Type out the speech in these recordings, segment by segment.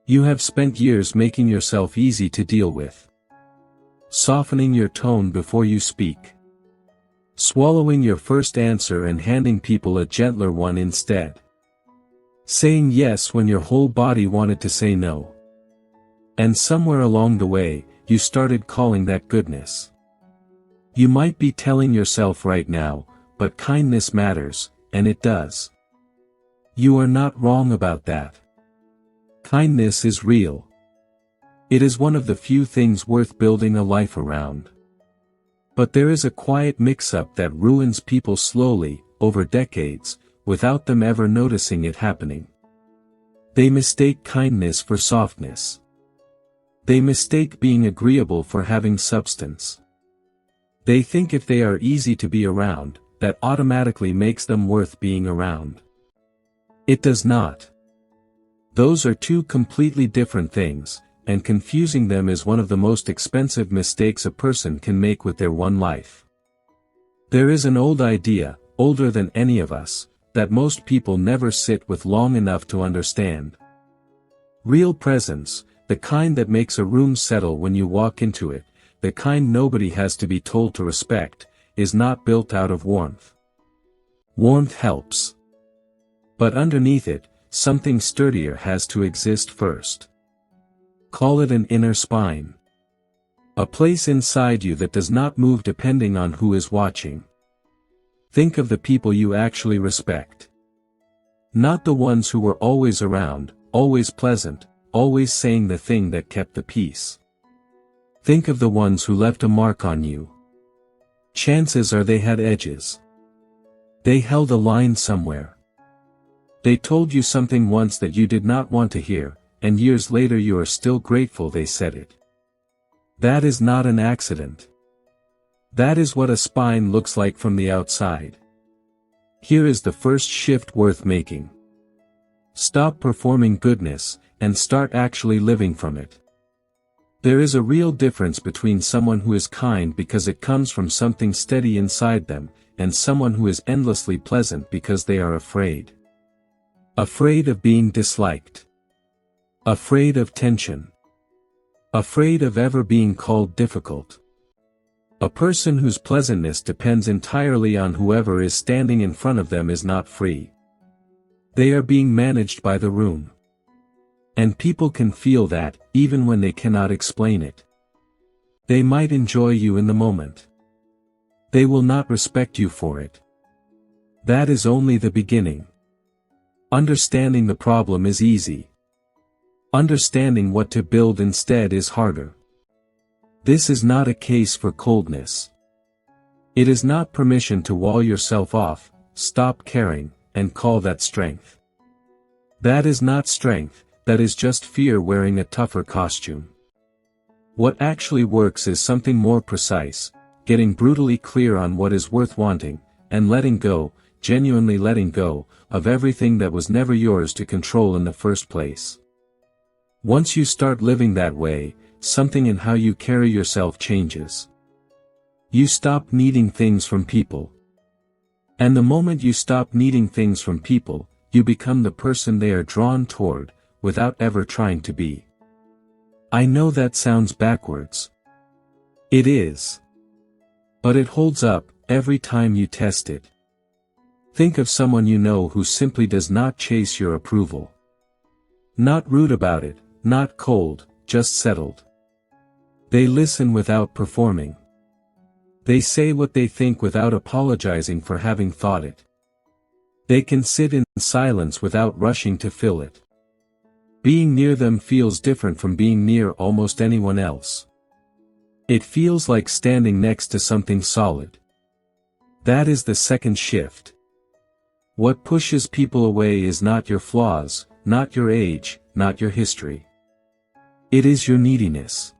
You have spent years making yourself easy to deal with. Softening your tone before you speak. Swallowing your first answer and handing people a gentler one instead. Saying yes when your whole body wanted to say no. And somewhere along the way, you started calling that goodness. You might be telling yourself right now, but kindness matters, and it does. You are not wrong about that. Kindness is real. It is one of the few things worth building a life around. But there is a quiet mix-up that ruins people slowly, over decades, without them ever noticing it happening. They mistake kindness for softness. They mistake being agreeable for having substance. They think if they are easy to be around, that automatically makes them worth being around. It does not. Those are two completely different things, and confusing them is one of the most expensive mistakes a person can make with their one life. There is an old idea, older than any of us, that most people never sit with long enough to understand. Real presence, the kind that makes a room settle when you walk into it, the kind nobody has to be told to respect, is not built out of warmth. Warmth helps. But underneath it, something sturdier has to exist first. Call it an inner spine. A place inside you that does not move depending on who is watching. Think of the people you actually respect. Not the ones who were always around, always pleasant, always saying the thing that kept the peace. Think of the ones who left a mark on you. Chances are they had edges. They held a line somewhere. They told you something once that you did not want to hear, and years later you are still grateful they said it. That is not an accident. That is what a spine looks like from the outside. Here is the first shift worth making. Stop performing goodness, and start actually living from it. There is a real difference between someone who is kind because it comes from something steady inside them, and someone who is endlessly pleasant because they are afraid. Afraid of being disliked. Afraid of tension. Afraid of ever being called difficult. A person whose pleasantness depends entirely on whoever is standing in front of them is not free. They are being managed by the room. And people can feel that, even when they cannot explain it. They might enjoy you in the moment. They will not respect you for it. That is only the beginning. Understanding the problem is easy. Understanding what to build instead is harder. This is not a case for coldness. It is not permission to wall yourself off, stop caring, and call that strength. That is not strength, that is just fear wearing a tougher costume. What actually works is something more precise, getting brutally clear on what is worth wanting, and letting go, genuinely letting go, of everything that was never yours to control in the first place. Once you start living that way, something in how you carry yourself changes. You stop needing things from people. And the moment you stop needing things from people, you become the person they are drawn toward, without ever trying to be. I know that sounds backwards. It is. But it holds up, every time you test it. Think of someone you know who simply does not chase your approval. Not rude about it, not cold, just settled. They listen without performing. They say what they think without apologizing for having thought it. They can sit in silence without rushing to fill it. Being near them feels different from being near almost anyone else. It feels like standing next to something solid. That is the second shift. What pushes people away is not your flaws, not your age, not your history. It is your neediness.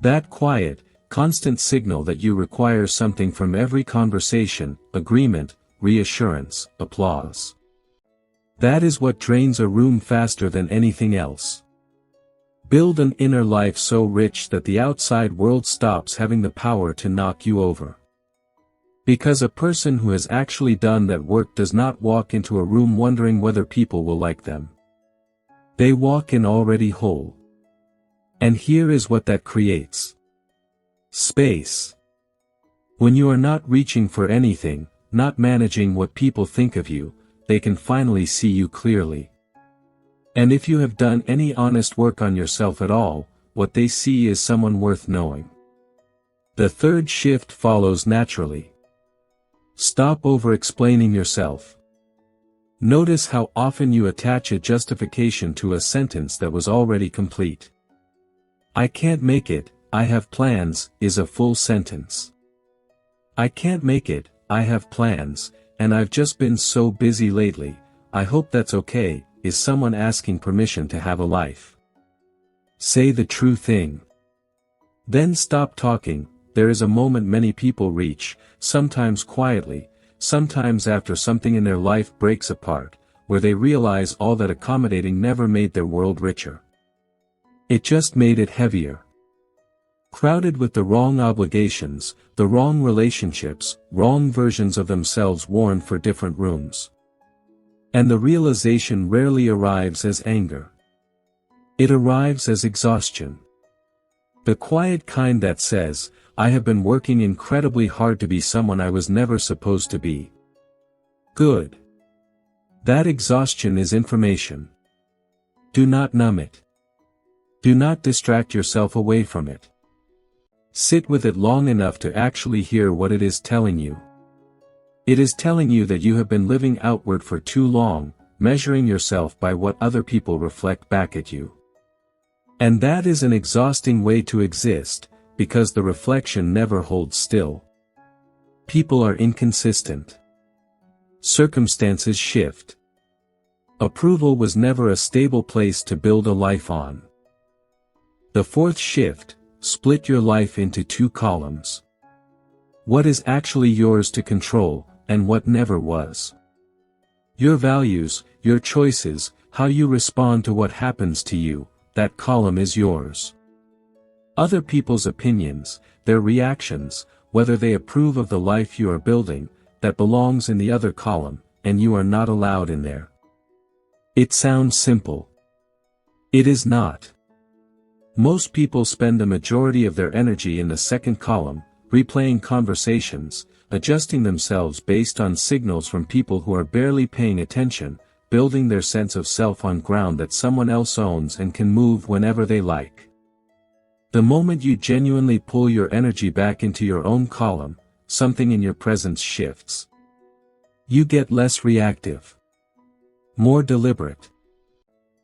That quiet, constant signal that you require something from every conversation, agreement, reassurance, applause. That is what drains a room faster than anything else. Build an inner life so rich that the outside world stops having the power to knock you over. Because a person who has actually done that work does not walk into a room wondering whether people will like them. They walk in already whole. And here is what that creates. Space. When you are not reaching for anything, not managing what people think of you, they can finally see you clearly. And if you have done any honest work on yourself at all, what they see is someone worth knowing. The third shift follows naturally. Stop over-explaining yourself. Notice how often you attach a justification to a sentence that was already complete. I can't make it, I have plans, is a full sentence. I can't make it, I have plans, and I've just been so busy lately, I hope that's okay, is someone asking permission to have a life. Say the true thing. Then stop talking. There is a moment many people reach, sometimes quietly, sometimes after something in their life breaks apart, where they realize all that accommodating never made their world richer. It just made it heavier. Crowded with the wrong obligations, the wrong relationships, wrong versions of themselves worn for different rooms. And the realization rarely arrives as anger. It arrives as exhaustion. The quiet kind that says, I have been working incredibly hard to be someone I was never supposed to be. Good. That exhaustion is information. Do not numb it. Do not distract yourself away from it. Sit with it long enough to actually hear what it is telling you. It is telling you that you have been living outward for too long, measuring yourself by what other people reflect back at you. And that is an exhausting way to exist, because the reflection never holds still. People are inconsistent. Circumstances shift. Approval was never a stable place to build a life on. The fourth shift, split your life into two columns. What is actually yours to control, and what never was. Your values, your choices, how you respond to what happens to you, that column is yours. Other people's opinions, their reactions, whether they approve of the life you are building, that belongs in the other column, and you are not allowed in there. It sounds simple. It is not. Most people spend a majority of their energy in the second column, replaying conversations, adjusting themselves based on signals from people who are barely paying attention, building their sense of self on ground that someone else owns and can move whenever they like. The moment you genuinely pull your energy back into your own column, something in your presence shifts. You get less reactive. More deliberate.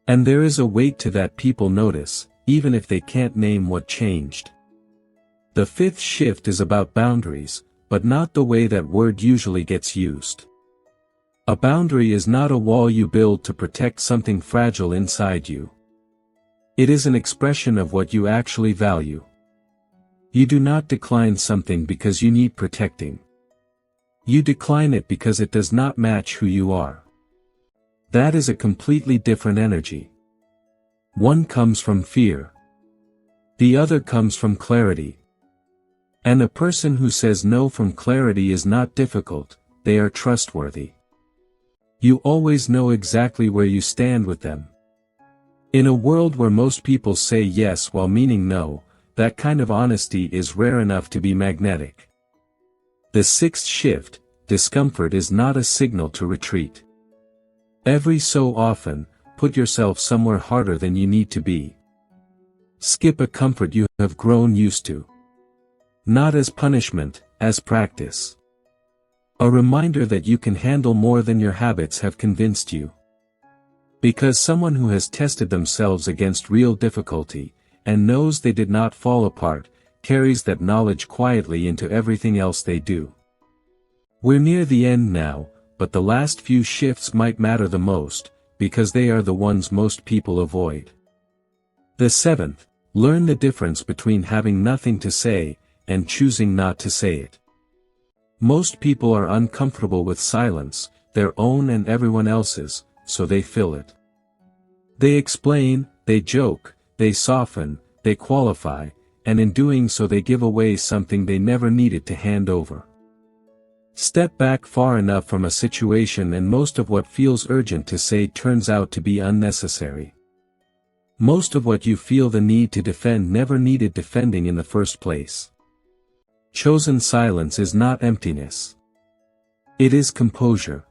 And there is a weight to that people notice, even if they can't name what changed. The fifth shift is about boundaries, but not the way that word usually gets used. A boundary is not a wall you build to protect something fragile inside you. It is an expression of what you actually value. You do not decline something because you need protecting. You decline it because it does not match who you are. That is a completely different energy. One comes from fear. The other comes from clarity. And a person who says no from clarity is not difficult, they are trustworthy. You always know exactly where you stand with them. In a world where most people say yes while meaning no, that kind of honesty is rare enough to be magnetic. The sixth shift, discomfort is not a signal to retreat. Every so often, put yourself somewhere harder than you need to be. Skip a comfort you have grown used to. Not as punishment, as practice. A reminder that you can handle more than your habits have convinced you. Because someone who has tested themselves against real difficulty, and knows they did not fall apart, carries that knowledge quietly into everything else they do. We're near the end now, but the last few shifts might matter the most, because they are the ones most people avoid. The seventh, learn the difference between having nothing to say, and choosing not to say it. Most people are uncomfortable with silence, their own and everyone else's, so they fill it. They explain, they joke, they soften, they qualify, and in doing so they give away something they never needed to hand over. Step back far enough from a situation and most of what feels urgent to say turns out to be unnecessary. Most of what you feel the need to defend never needed defending in the first place. Chosen silence is not emptiness. It is composure.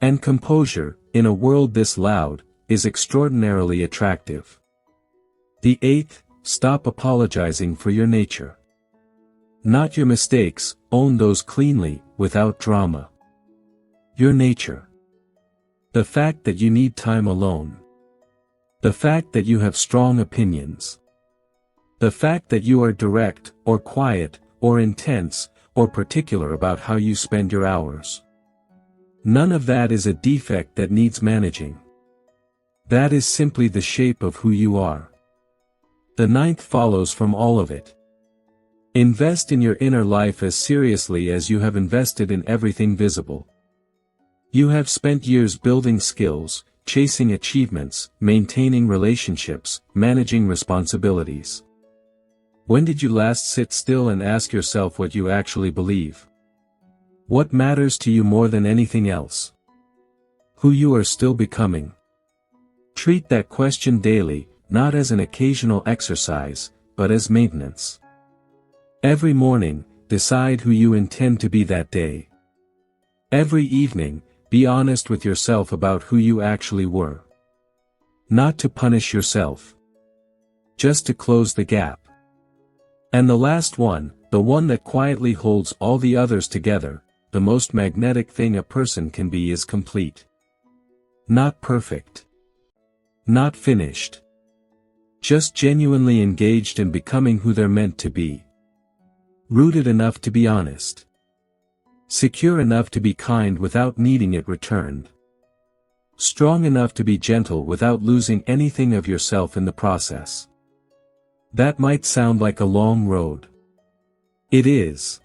And composure, in a world this loud, is extraordinarily attractive. The eighth, stop apologizing for your nature. Not your mistakes, own those cleanly, without drama. Your nature. The fact that you need time alone. The fact that you have strong opinions. The fact that you are direct, or quiet, or intense, or particular about how you spend your hours. None of that is a defect that needs managing. That is simply the shape of who you are. The ninth follows from all of it. Invest in your inner life as seriously as you have invested in everything visible. You have spent years building skills, chasing achievements, maintaining relationships, managing responsibilities. When did you last sit still and ask yourself what you actually believe? What matters to you more than anything else? Who you are still becoming? Treat that question daily, not as an occasional exercise, but as maintenance. Every morning, decide who you intend to be that day. Every evening, be honest with yourself about who you actually were. Not to punish yourself. Just to close the gap. And the last one, the one that quietly holds all the others together, the most magnetic thing a person can be is complete. Not perfect. Not finished. Just genuinely engaged in becoming who they're meant to be. Rooted enough to be honest. Secure enough to be kind without needing it returned. Strong enough to be gentle without losing anything of yourself in the process. That might sound like a long road. It is.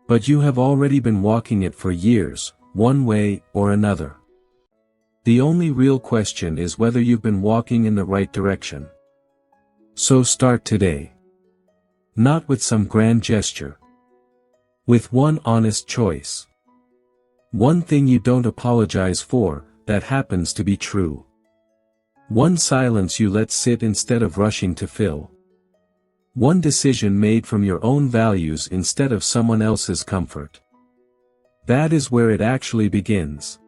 But you have already been walking it for years, one way or another. The only real question is whether you've been walking in the right direction. So start today. Not with some grand gesture. With one honest choice. One thing you don't apologize for, that happens to be true. One silence you let sit instead of rushing to fill. One decision made from your own values instead of someone else's comfort. That is where it actually begins.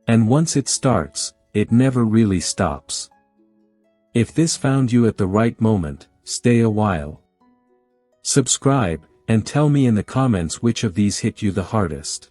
And once it starts, it never really stops. If this found you at the right moment, stay a while. Subscribe, and tell me in the comments which of these hit you the hardest.